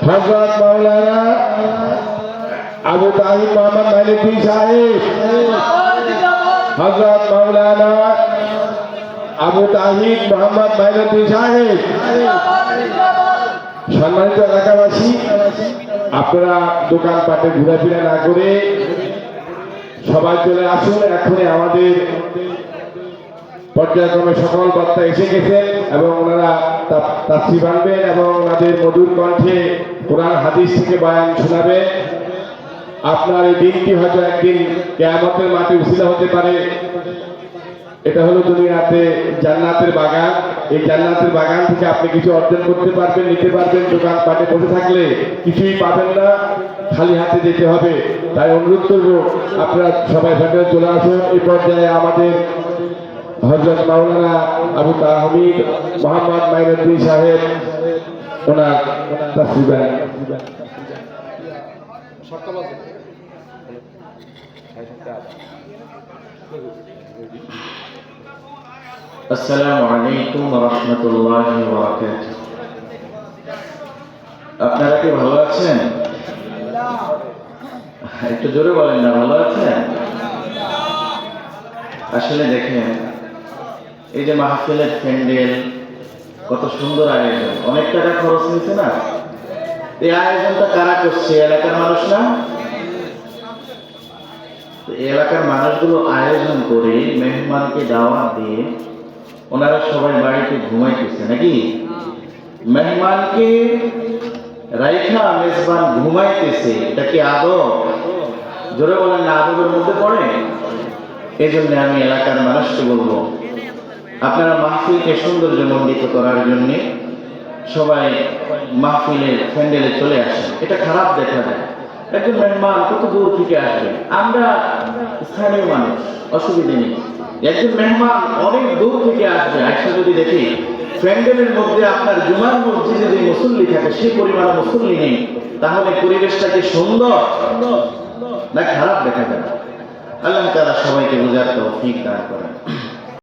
হযরত মাওলানা আবু তাহির মোহাম্মদ মাইনুদ্দিন সাহেব, হযরত মাওলানা আবু তাহির মোহাম্মদ মাইনুদ্দিন সাহেব। সম্মানিত এলাকাবাসী, আপনারা দোকানপাটে ঘোরাফেরা না করে সবাই চলে আসুন। এখনই আমাদের পর্যায়ক্রমে সকল বক্তা এসে গেছেন এবং ওনারা তাফসীর আনবেন এবং ওনাদের মধুর কণ্ঠে কোরআন হাদিস থেকে বয়ান শোনাবেন। আপনার এই দিনটি হয়তো একদিন কিয়ামতের মাঠে উসিলা হতে পারে। এটা হলো দুনিয়াতে জান্নাতের বাগান। এই জান্নাতের বাগান থেকে আপনি কিছু অর্জন করতে পারবেন, নিতে পারবেন। দোকানপাটে বসে থাকলে কিছুই পাবেন না, খালি হাতে যেতে হবে। তাই অনুরোধ করব আপনারা সবাই ভেতরে চলে আসুন। এই পর্যায়ে আমাদের হযরত মাওলানা আবু তাহির মোহাম্মদ মাইনুদ্দিন সাহেব ওনার তাফসীর বয়ান। আসসালামু আলাইকুম ওয়া রাহমাতুল্লাহি ওয়া বারাকাতুহু। আপনারা কি ভালো আছেন? একটু জোরে বলেন না, ভালো আছেন? আসলে দেখেন, এই যে মাহফিলের প্যান্ডেল, কত সুন্দর আয়োজন, অনেক টাকা খরচ হয়েছে না? এই আয়োজনটা কারা করছে? এলাকার মানুষ না? এই এলাকার মানুষগুলো আয়োজন করে মেহমানকে দাওয়াত দিয়ে ওনারা সবাই বাড়িতে ঘুমাইতেছে নাকি? মেহমানকে রাইখা মেজবান ঘুমাইতেছে, এটা কি আদব? জোরে বলেন না, আদবের মধ্যে পড়ে? এই জন্য আমি এলাকার মানুষকে বলবো, আপনারা মাহফিলকে সৌন্দর্যমণ্ডিত করার জন্য সবাই মাহফিলের প্যান্ডেলে চলে আসেন। এটা খারাপ দেখা যায়। একজন মেহমান কত দূর থেকে আসবে, আমরা স্থানীয় মানুষ, অসুবিধা নেই। একজন মেহমান অনেক দূর থেকে আসবে, একসাথে যদি দেখি প্যান্ডেলের মধ্যে আপনার জুমার মসজিদে যে মুসল্লি থাকে সেই পরিমাণ মুসল্লি নেই, তাহলে পরিবেশটা কি সুন্দর না খারাপ দেখা যায়? আল্লাহ তাআলা সবাইকে বোঝার তৌফিক দান করেন।